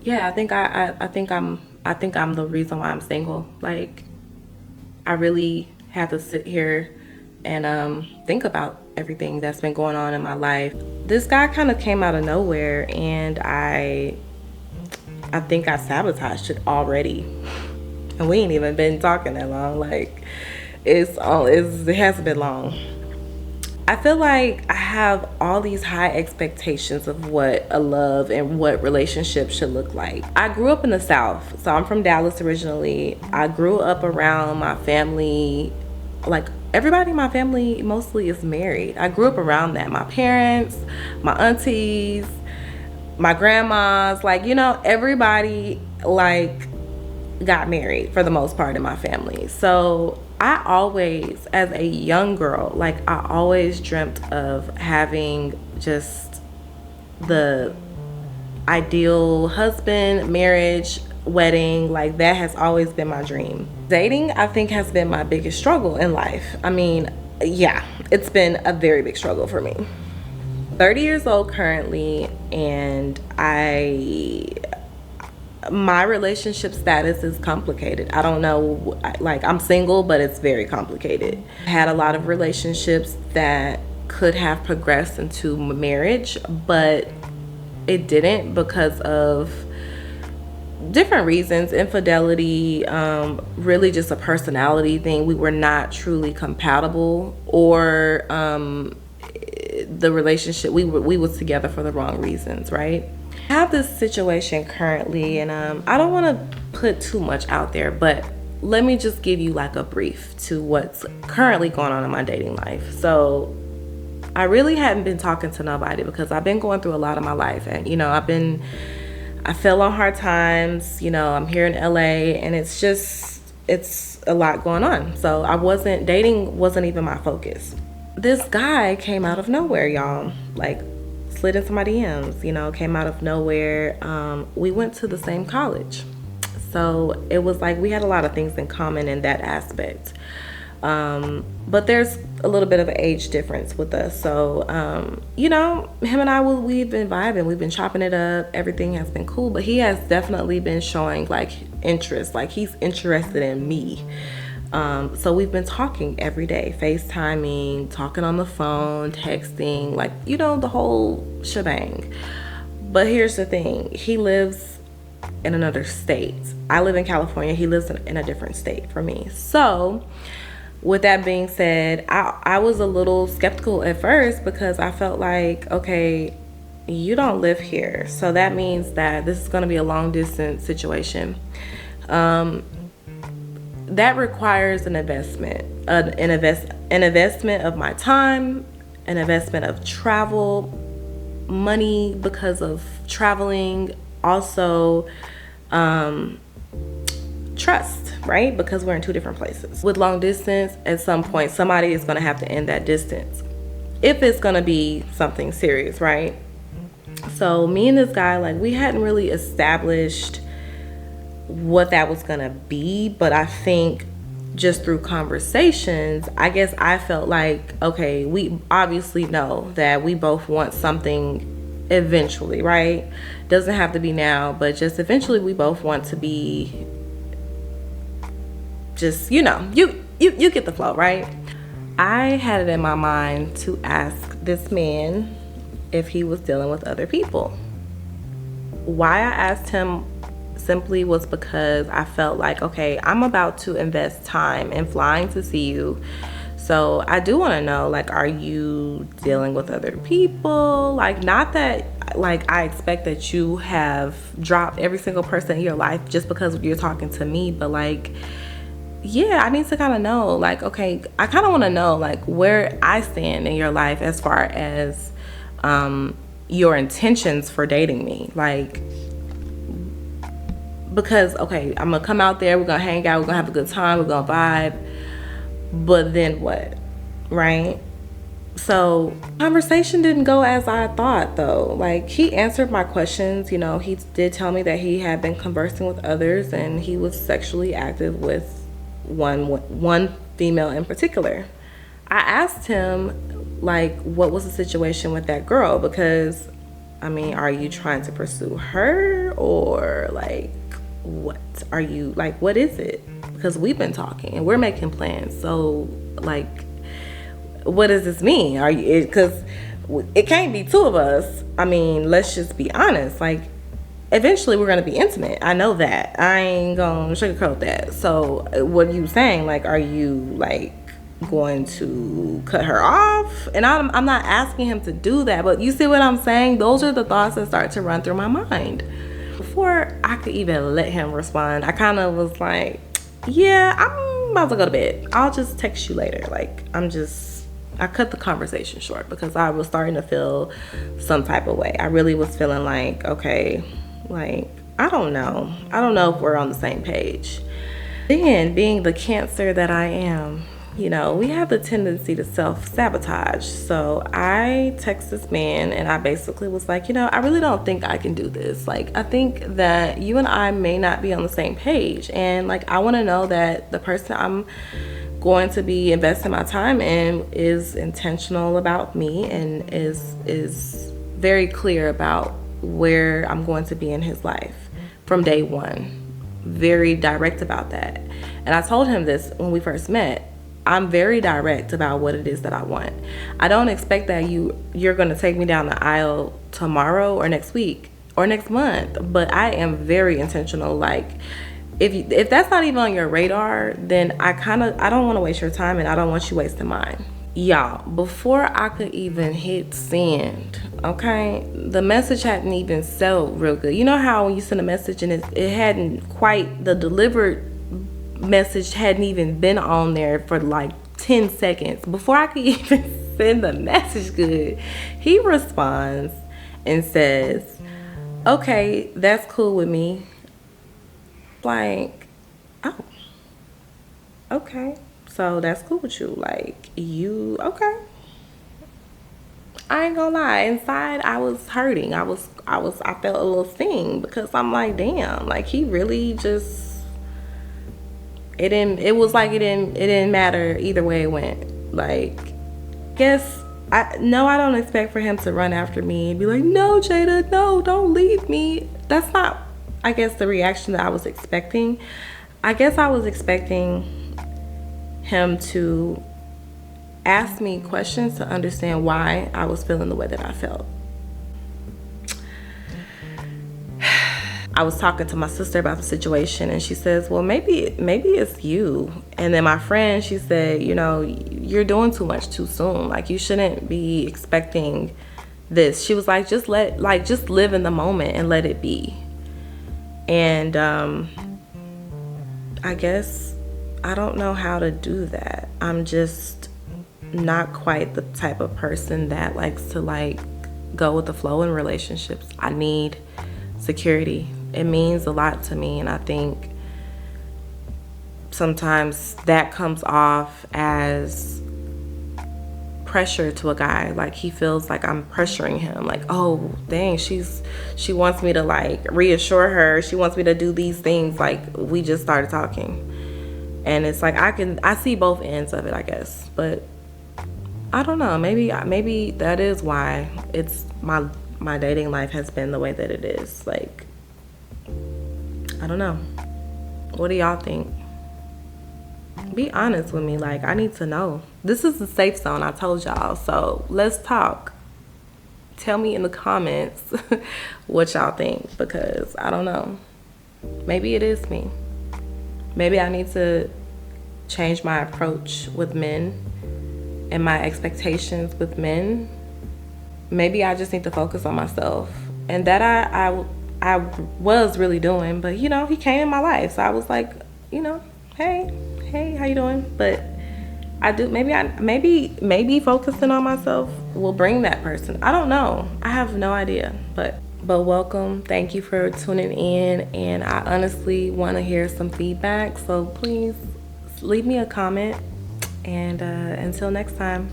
Yeah, I think I'm the reason why I'm single. Like, I really have to sit here and think about everything that's been going on in my life. This guy kind of came out of nowhere, and I think I sabotaged it already. And we ain't even been talking that long. Like, it hasn't been long. I feel like I have all these high expectations of what a love and what relationships should look like. I grew up in the South, so I'm from Dallas originally. I grew up around my family, like everybody in my family mostly is married. I grew up around that. My parents, my aunties, my grandmas, like, everybody like got married for the most part in my family. So I always, as a young girl, like I always dreamt of having just the ideal husband, marriage, wedding. Like that has always been my dream. Dating, I think, has been my biggest struggle in life. I mean, yeah, it's been a very big struggle for me. 30 years old currently, and my relationship status is complicated. I don't know, like I'm single, but it's very complicated. I had a lot of relationships that could have progressed into marriage, but it didn't because of different reasons. Infidelity, really just a personality thing. We were not truly compatible, or the relationship, we was together for the wrong reasons, right? I have this situation currently, and I don't want to put too much out there, but let me just give you like a brief to what's currently going on in my dating life. So I really hadn't been talking to nobody because I've been going through a lot of my life, and I fell on hard times. I'm here in LA, and it's a lot going on. So dating wasn't even my focus. This guy came out of nowhere, y'all. Like, slid into my DMs, came out of nowhere. We went to the same college. So it was like we had a lot of things in common in that aspect. But there's a little bit of an age difference with us. So, him and we've been vibing. We've been chopping it up. Everything has been cool. But he has definitely been showing like interest. Like he's interested in me. So we've been talking every day, FaceTiming, talking on the phone, texting, like, the whole shebang. But here's the thing. He lives in another state. I live in California. He lives in a different state from me. So with that being said, I was a little skeptical at first because I felt like, okay, you don't live here. So that means that this is going to be a long distance situation. That requires an investment, an investment of my time, an investment of travel, money because of traveling, also trust, right? Because we're in two different places. With long distance, at some point, somebody is going to have to end that distance if it's going to be something serious, right? So me and this guy, like, we hadn't really established what that was gonna be, but I think just through conversations, I guess I felt like, okay, we obviously know that we both want something eventually, right? Doesn't have to be now, but just eventually we both want to be just, you get the flow, right? I had it in my mind to ask this man if he was dealing with other people. Why I asked him simply was because I felt like, okay, I'm about to invest time in flying to see you. So I do want to know, like, are you dealing with other people? Like, not that, like, I expect that you have dropped every single person in your life just because you're talking to me, but like, yeah, I need to kind of know, like, okay, I kind of want to know, like, where I stand in your life as far as your intentions for dating me. Like, because, okay, I'm gonna come out there, we're gonna hang out, we're gonna have a good time, we're gonna vibe, but then what, right? So conversation didn't go as I thought, though. Like, he answered my questions. He did tell me that he had been conversing with others and he was sexually active with one female in particular. I asked him, like, what was the situation with that girl, because I mean, are you trying to pursue her, or like what are you like, what is it? Because we've been talking and we're making plans, so like, what does this mean? Are you, because it can't be two of us. I mean, let's just be honest, like eventually we're gonna be intimate. I know that. I ain't gonna sugarcoat that. So what are you saying? Like, are you like going to cut her off? And I'm not asking him to do that, but you see what I'm saying? Those are the thoughts that start to run through my mind. Before I could even let him respond, I kind of was like, yeah, I'm about to go to bed. I'll just text you later. Like, I cut the conversation short because I was starting to feel some type of way. I really was feeling like, okay, like, I don't know if we're on the same page. Then, being the Cancer that I am, you know, we have the tendency to self-sabotage. So I text this man and I basically was like, you know, I really don't think I can do this. Like, I think that you and I may not be on the same page. And like, I want to know that the person I'm going to be investing my time in is intentional about me and is very clear about where I'm going to be in his life from day one. Very direct about that. And I told him this when we first met. I'm very direct about what it is that I want. I don't expect that you're going to take me down the aisle tomorrow or next week or next month, but I am very intentional. Like, if that's not even on your radar, then I don't want to waste your time, and I don't want you wasting mine. Y'all, before I could even hit send, okay, the message hadn't even settled real good. You know how when you send a message and it hadn't quite, the delivered message hadn't even been on there for like 10 seconds. Before I could even send the message good, he responds and says, okay, that's cool with me. Like, oh, okay, so that's cool with you. Like, you, okay. I ain't gonna lie, inside I was hurting. I felt a little sting because I'm like, damn, like he really just, it didn't matter either way it went. Like, I don't expect for him to run after me and be like, no, Jada, no, don't leave me. That's not, I guess, the reaction that I was expecting. I guess I was expecting him to ask me questions to understand why I was feeling the way that I felt. I was talking to my sister about the situation and she says, well, maybe it's you. And then my friend, she said, you know, you're doing too much too soon. Like, you shouldn't be expecting this. She was like, just live in the moment and let it be. And I guess I don't know how to do that. I'm just not quite the type of person that likes to like go with the flow in relationships. I need security. It means a lot to me, and I think sometimes that comes off as pressure to a guy. Like, he feels like I'm pressuring him, like, oh dang, she wants me to like reassure her, she wants me to do these things. Like, we just started talking, and it's like I see both ends of it, I guess. But I don't know, maybe that is why it's my dating life has been the way that it is. Like, I don't know. What do y'all think? Be honest with me. Like, I need to know. This is a safe zone, I told y'all. So let's talk. Tell me in the comments what y'all think, because I don't know. Maybe it is me. Maybe I need to change my approach with men and my expectations with men. Maybe I just need to focus on myself. And that I was really doing, but you know, he came in my life. So I was like, you know, hey, how you doing? But I do, maybe focusing on myself will bring that person. I don't know. I have no idea, but welcome. Thank you for tuning in. And I honestly want to hear some feedback. So please leave me a comment. And until next time.